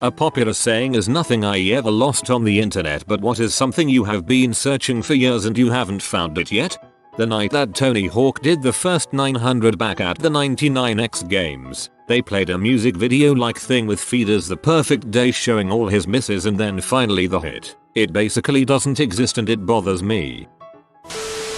A popular saying is nothing I ever lost on the internet, but what is something you have been searching for years and you haven't found it yet? The night that Tony Hawk did the first 900 back at the 99X Games, they played a music video like thing with Feeder's The Perfect Day showing all his misses and then finally the hit. It basically doesn't exist and it bothers me.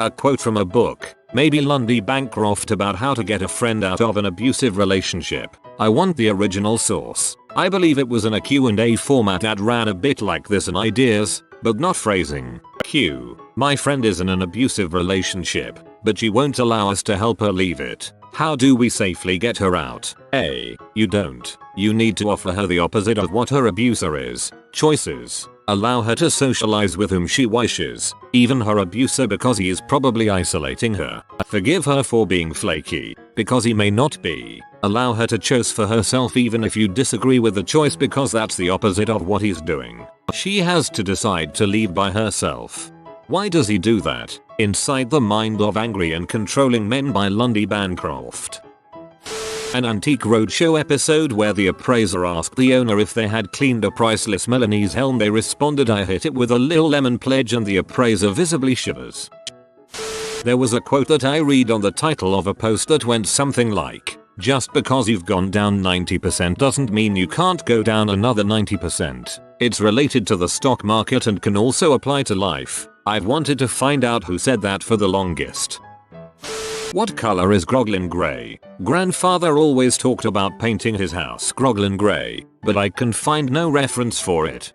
A quote from a book, maybe Lundy Bancroft, about how to get a friend out of an abusive relationship. I want the original source. I believe it was in a Q&A format that ran a bit like this and ideas, but not phrasing. Q. My friend is in an abusive relationship, but she won't allow us to help her leave it. How do we safely get her out? A. You don't. You need to offer her the opposite of what her abuser is. Choices. Allow her to socialize with whom she wishes, even her abuser, because he is probably isolating her. Forgive her for being flaky, because he may not be. Allow her to choose for herself even if you disagree with the choice, because that's the opposite of what he's doing. She has to decide to leave by herself. Why does he do that? Inside the Mind of Angry and Controlling Men by Lundy Bancroft. An Antique Roadshow episode where the appraiser asked the owner if they had cleaned a priceless Milanese helm. They responded, I hit it with a little lemon pledge, and the appraiser visibly shivers. There was a quote that I read on the title of a post that went something like, just because you've gone down 90% doesn't mean you can't go down another 90%. It's related to the stock market and can also apply to life. I've wanted to find out who said that for the longest. What color is Groglin Gray? Grandfather always talked about painting his house Groglin Gray, but I can find no reference for it.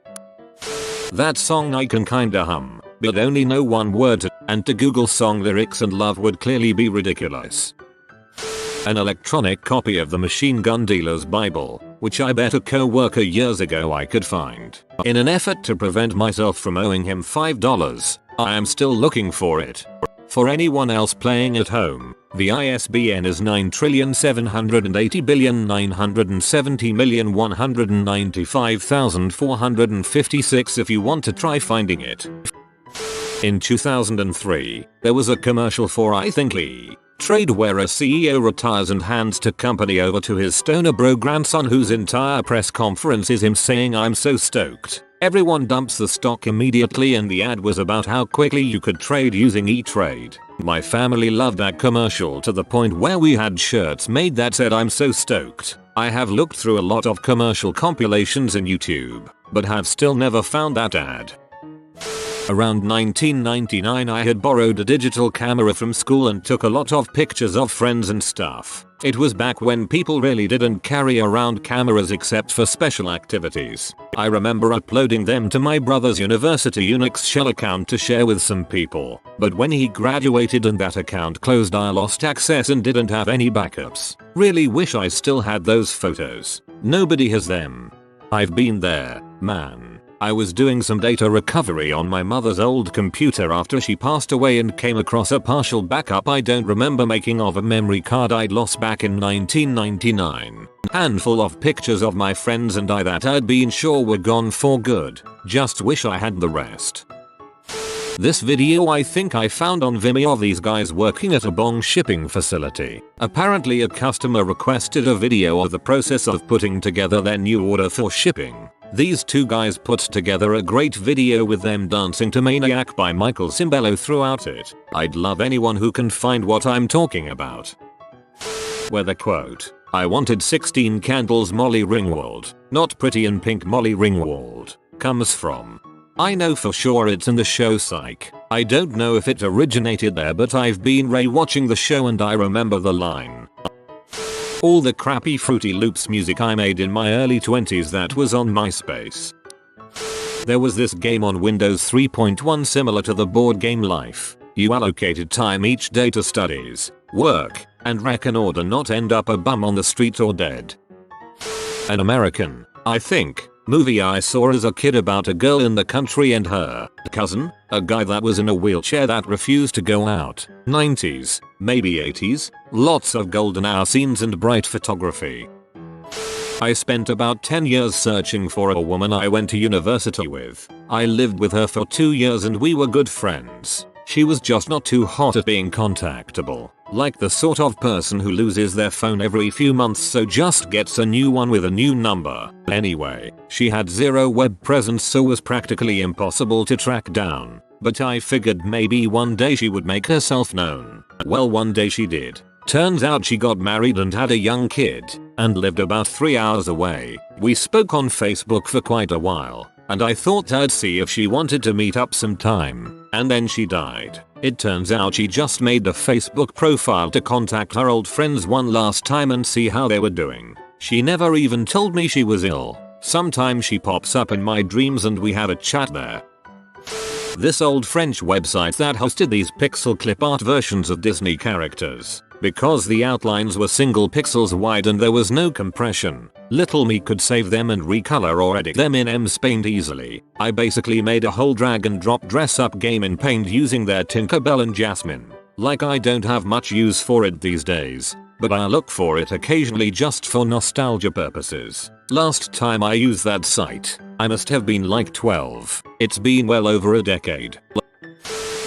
That song I can kinda hum, but only know one word, and to Google song lyrics and love would clearly be ridiculous. An electronic copy of the Machine Gun Dealer's Bible, which I bet a co-worker years ago I could find. In an effort to prevent myself from owing him $5, I am still looking for it. For anyone else playing at home, the ISBN is 9,780,970,195,456 if you want to try finding it. In 2003, there was a commercial for I Think Lee Trade where a CEO retires and hands the company over to his stoner bro grandson, whose entire press conference is him saying I'm so stoked. Everyone dumps the stock immediately, and the ad was about how quickly you could trade using E-Trade. My family loved that commercial to the point where we had shirts made that said I'm so stoked. I have looked through a lot of commercial compilations in YouTube, but have still never found that ad. Around 1999 I had borrowed a digital camera from school and took a lot of pictures of friends and stuff. It was back when people really didn't carry around cameras except for special activities. I remember uploading them to my brother's university Unix shell account to share with some people, but when he graduated and that account closed I lost access and didn't have any backups. Really wish I still had those photos. Nobody has them. I've been there, man. I was doing some data recovery on my mother's old computer after she passed away and came across a partial backup I don't remember making of a memory card I'd lost back in 1999. Handful of pictures of my friends and I that I'd been sure were gone for good. Just wish I had the rest. This video I think I found on Vimeo of these guys working at a bong shipping facility. Apparently a customer requested a video of the process of putting together their new order for shipping. These two guys put together a great video with them dancing to Maniac by Michael Cimbello throughout it. I'd love anyone who can find what I'm talking about. Where the quote, I wanted 16 candles Molly Ringwald, not Pretty in Pink Molly Ringwald, comes from. I know for sure it's in the show Psych. I don't know if it originated there, but I've been rewatching the show and I remember the line. All the crappy Fruity Loops music I made in my early 20s that was on MySpace. There was this game on Windows 3.1 similar to the board game Life. You allocated time each day to studies, work, and rec in order not end up a bum on the street or dead. An American, I think, movie I saw as a kid about a girl in the country and her cousin, a guy that was in a wheelchair that refused to go out. 90s, maybe 80s, lots of golden hour scenes and bright photography. I spent about 10 years searching for a woman I went to university with. I lived with her for 2 years and we were good friends. She was just not too hot at being contactable. Like the sort of person who loses their phone every few months so just gets a new one with a new number. Anyway, she had zero web presence so was practically impossible to track down. But I figured maybe one day she would make herself known. Well, one day she did. Turns out she got married and had a young kid, and lived about 3 hours away. We spoke on Facebook for quite a while, and I thought I'd see if she wanted to meet up sometime, and then she died. It turns out she just made a Facebook profile to contact her old friends one last time and see how they were doing. She never even told me she was ill. Sometimes she pops up in my dreams and we have a chat there. This old French website that hosted these pixel clip art versions of Disney characters. Because the outlines were single pixels wide and there was no compression, little me could save them and recolor or edit them in MS Paint easily. I basically made a whole drag and drop dress up game in Paint using their Tinkerbell and Jasmine. Like I don't have much use for it these days, but I look for it occasionally just for nostalgia purposes. Last time I used that site, I must have been like 12. It's been well over a decade.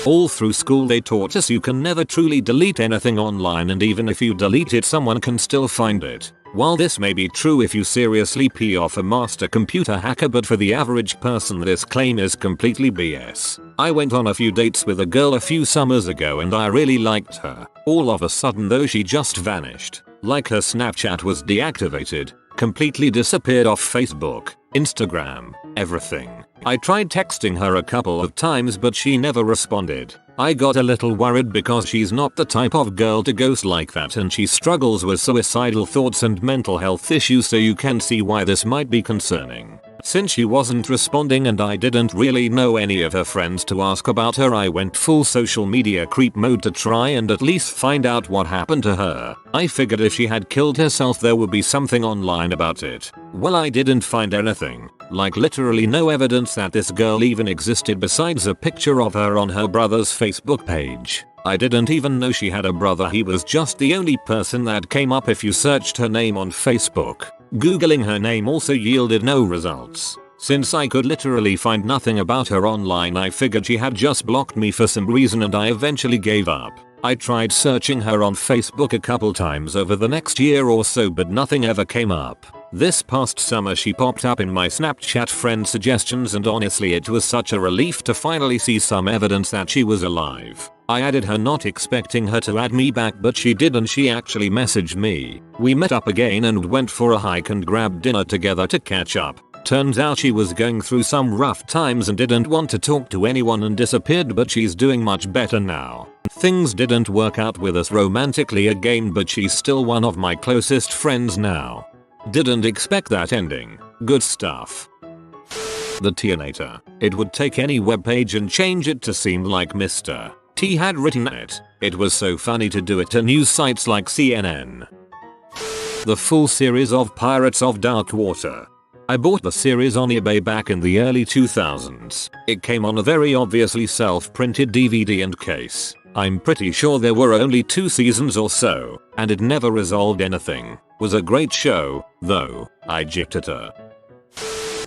All through school they taught us you can never truly delete anything online, and even if you delete it someone can still find it. While this may be true if you seriously pee off a master computer hacker, but for the average person this claim is completely BS. I went on a few dates with a girl a few summers ago and I really liked her. All of a sudden though she just vanished. Like her Snapchat was deactivated, completely disappeared off Facebook, Instagram, everything. I tried texting her a couple of times but she never responded. I got a little worried because she's not the type of girl to ghost like that and she struggles with suicidal thoughts and mental health issues, so you can see why this might be concerning. Since she wasn't responding and I didn't really know any of her friends to ask about her, I went full social media creep mode to try and at least find out what happened to her. I figured if she had killed herself there would be something online about it. Well, I didn't find anything. Like literally no evidence that this girl even existed besides a picture of her on her brother's Facebook page. I didn't even know she had a brother. He was just the only person that came up if you searched her name on Facebook. Googling her name also yielded no results. Since I could literally find nothing about her online, I figured she had just blocked me for some reason and I eventually gave up. I tried searching her on Facebook a couple times over the next year or so but nothing ever came up. This past summer she popped up in my Snapchat friend suggestions and honestly it was such a relief to finally see some evidence that she was alive. I added her not expecting her to add me back, but she did and she actually messaged me. We met up again and went for a hike and grabbed dinner together to catch up. Turns out she was going through some rough times and didn't want to talk to anyone and disappeared, but she's doing much better now. Things didn't work out with us romantically again, but she's still one of my closest friends now. Didn't expect that ending. Good stuff. The Tianator. It would take any web page and change it to seem like Mr. T had written it. It was so funny to do it to news sites like CNN. The full series of Pirates of Dark Water. I bought the series on eBay back in the early 2000s. It came on a very obviously self-printed DVD and case. I'm pretty sure there were only 2 seasons or so, and it never resolved anything. Was a great show, though. I jipped at her.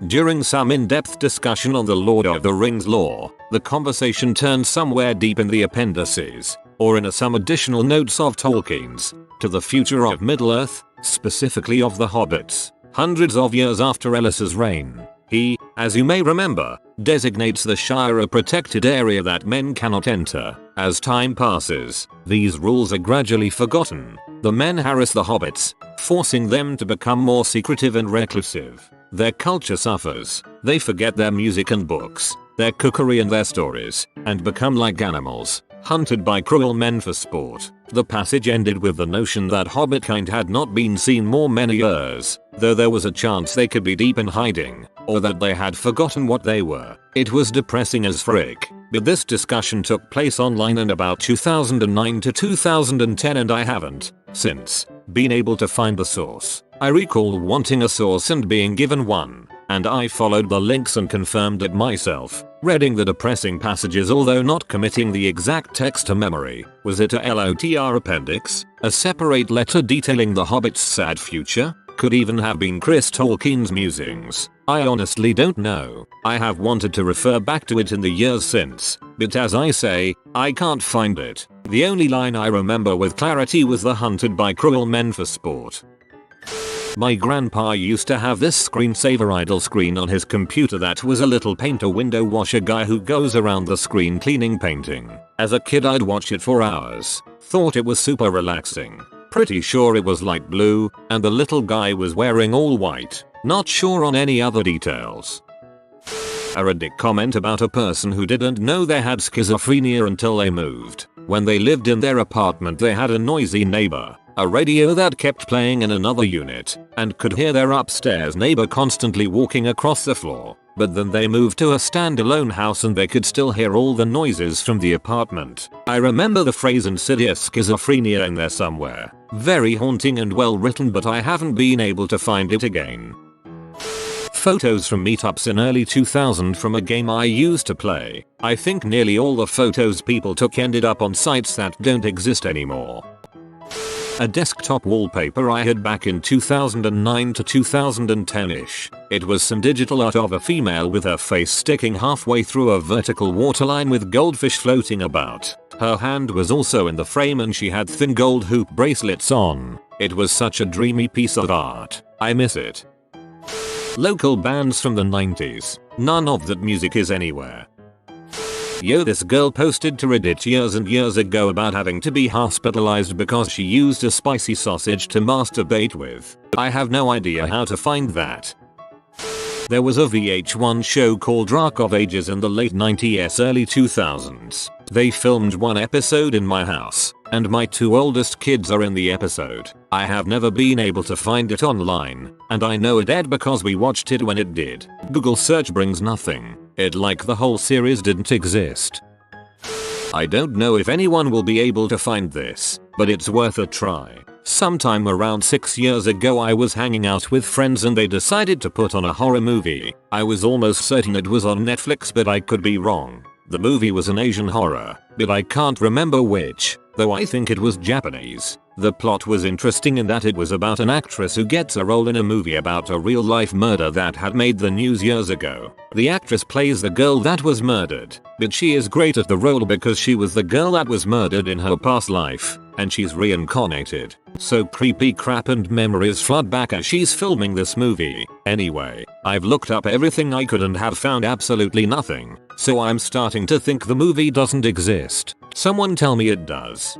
During some in-depth discussion on the Lord of the Rings lore, the conversation turned somewhere deep in the appendices, or in some additional notes of Tolkien's, to the future of Middle-earth, specifically of the hobbits. Hundreds of years after Ellis's reign, he, as you may remember, designates the Shire a protected area that men cannot enter. As time passes, these rules are gradually forgotten. The men harass the hobbits, forcing them to become more secretive and reclusive. Their culture suffers. They forget their music and books, their cookery and their stories, and become like animals, hunted by cruel men for sport. The passage ended with the notion that hobbitkind had not been seen for many years, though there was a chance they could be deep in hiding, or that they had forgotten what they were. It was depressing as frick, but this discussion took place online in about 2009 to 2010 and I haven't, since, been able to find the source. I recall wanting a source and being given one, and I followed the links and confirmed it myself, reading the depressing passages although not committing the exact text to memory. Was it a LOTR appendix? A separate letter detailing the Hobbit's sad future? could even have been Chris Tolkien's musings. I honestly don't know. I have wanted to refer back to it in the years since, but as I say, I can't find it. The only line I remember with clarity was the hunted by cruel men for sport. My grandpa used to have this screensaver idle screen on his computer that was a little painter window washer guy who goes around the screen cleaning painting. As a kid I'd watch it for hours. Thought it was super relaxing. Pretty sure it was light blue, and the little guy was wearing all white. Not sure on any other details. A Reddit comment about a person who didn't know they had schizophrenia until they moved. When they lived in their apartment they had a noisy neighbor, a radio that kept playing in another unit, and could hear their upstairs neighbor constantly walking across the floor. But then they moved to a standalone house and they could still hear all the noises from the apartment. I remember the phrase insidious schizophrenia in there somewhere. Very haunting and well written, but I haven't been able to find it again. Photos from meetups in early 2000 from a game I used to play. I think nearly all the photos people took ended up on sites that don't exist anymore. A desktop wallpaper I had back in 2009 to 2010ish. It was some digital art of a female with her face sticking halfway through a vertical waterline with goldfish floating about. Her hand was also in the frame and she had thin gold hoop bracelets on. It was such a dreamy piece of art. I miss it. Local bands from the 90s. None of that music is anywhere. Yo, this girl posted to Reddit years and years ago about having to be hospitalized because she used a spicy sausage to masturbate with. I have no idea how to find that. There was a VH1 show called Rock of Ages in the late 90s early 2000s. They filmed one episode in my house, and my two oldest kids are in the episode. I have never been able to find it online, and I know it did because we watched it when it did. Google search brings nothing. It like the whole series didn't exist. I don't know if anyone will be able to find this, but it's worth a try. Sometime around 6 years ago I was hanging out with friends and they decided to put on a horror movie. I was almost certain it was on Netflix, but I could be wrong. The movie was an Asian horror, but I can't remember which, though I think it was Japanese. The plot was interesting in that it was about an actress who gets a role in a movie about a real-life murder that had made the news years ago. The actress plays the girl that was murdered, but she is great at the role because she was the girl that was murdered in her past life, and she's reincarnated. So creepy crap and memories flood back as she's filming this movie. Anyway, I've looked up everything I could and have found absolutely nothing, so I'm starting to think the movie doesn't exist. Someone tell me it does.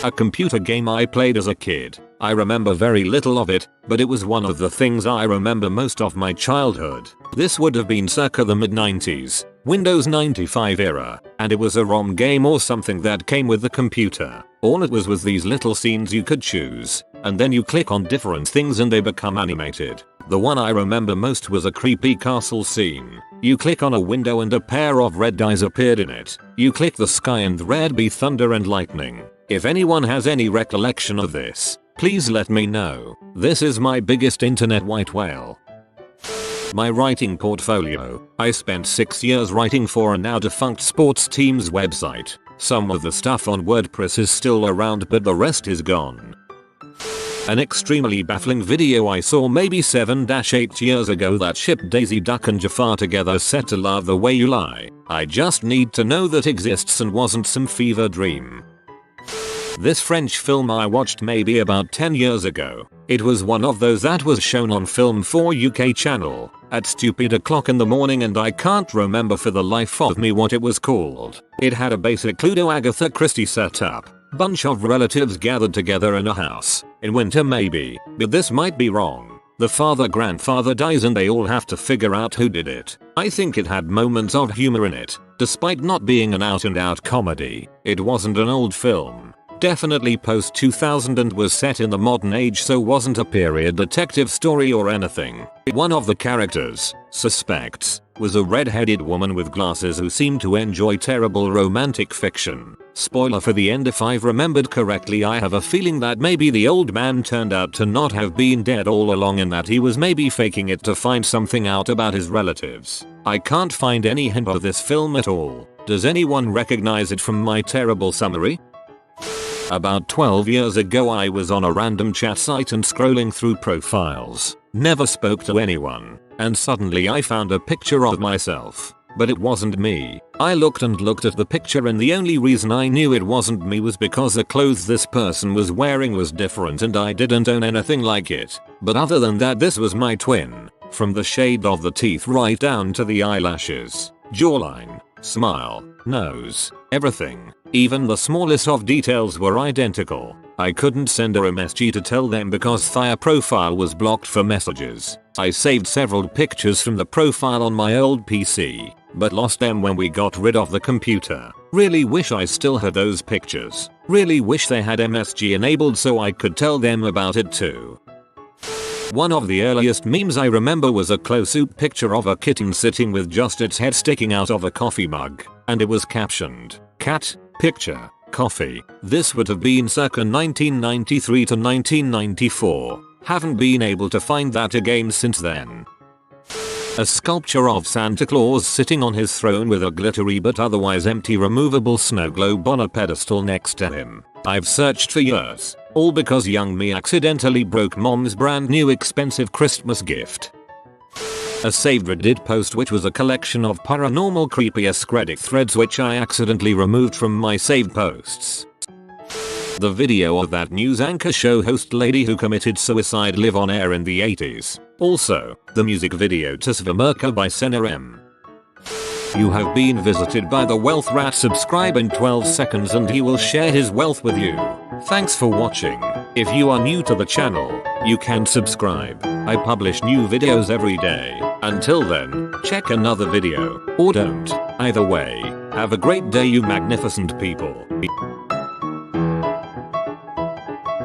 A computer game I played as a kid. I remember very little of it, but it was one of the things I remember most of my childhood. This would have been circa the mid-90s, Windows 95 era, and it was a ROM game or something that came with the computer. All it was these little scenes you could choose, and then you click on different things and they become animated. The one I remember most was a creepy castle scene. You click on a window and a pair of red eyes appeared in it. You click the sky and there'd be thunder and lightning. If anyone has any recollection of this, please let me know. This is my biggest internet white whale. My writing portfolio. I spent 6 years writing for a now defunct sports team's website. Some of the stuff on WordPress is still around, but the rest is gone. An extremely baffling video I saw maybe 7-8 years ago that shipped Daisy Duck and Jafar together set to Love the Way You Lie. I just need to know that exists and wasn't some fever dream. This French film I watched maybe about 10 years ago. It was one of those that was shown on Film 4 UK channel at stupid o'clock in the morning, and I can't remember for the life of me what it was called. It had a basic Ludo Agatha Christie setup. Bunch of relatives gathered together in a house. In winter maybe, but this might be wrong. The father-grandfather dies and they all have to figure out who did it. I think it had moments of humor in it, despite not being an out-and-out comedy. It wasn't an old film. Definitely post 2000 and was set in the modern age, so wasn't a period detective story or anything. One of the characters, suspects, was a red-headed woman with glasses who seemed to enjoy terrible romantic fiction. Spoiler for the end if I've remembered correctly. I have a feeling that maybe the old man turned out to not have been dead all along and that he was maybe faking it to find something out about his relatives. I can't find any hint of this film at all. Does anyone recognize it from my terrible summary? About 12 years ago I was on a random chat site and scrolling through profiles. Never spoke to anyone. And suddenly I found a picture of myself. But it wasn't me. I looked and looked at the picture and the only reason I knew it wasn't me was because the clothes this person was wearing was different and I didn't own anything like it. But other than that, this was my twin. From the shade of the teeth right down to the eyelashes, jawline, smile, nose, everything. Even the smallest of details were identical. I couldn't send her a message to tell them because their profile was blocked for messages. I saved several pictures from the profile on my old PC, but lost them when we got rid of the computer. Really wish I still had those pictures. Really wish they had MSG enabled so I could tell them about it too. One of the earliest memes I remember was a close-up picture of a kitten sitting with just its head sticking out of a coffee mug, and it was captioned, "Cat, picture, coffee." This would have been circa 1993 to 1994. Haven't been able to find that again since then. A sculpture of Santa Claus sitting on his throne with a glittery but otherwise empty removable snow globe on a pedestal next to him. I've searched for years, all because young me accidentally broke mom's brand new expensive Christmas gift. A saved Reddit post which was a collection of paranormal creepy-esque Reddit threads which I accidentally removed from my saved posts. The video of that news anchor show host lady who committed suicide live on air in the 80s. Also, the music video to Svamerka by Senna M. You have been visited by the Wealth Rat. Subscribe in 12 seconds and he will share his wealth with you. Thanks for watching. If you are new to the channel, you can subscribe. I publish new videos every day. Until then, check another video, or don't. Either way, have a great day you magnificent people.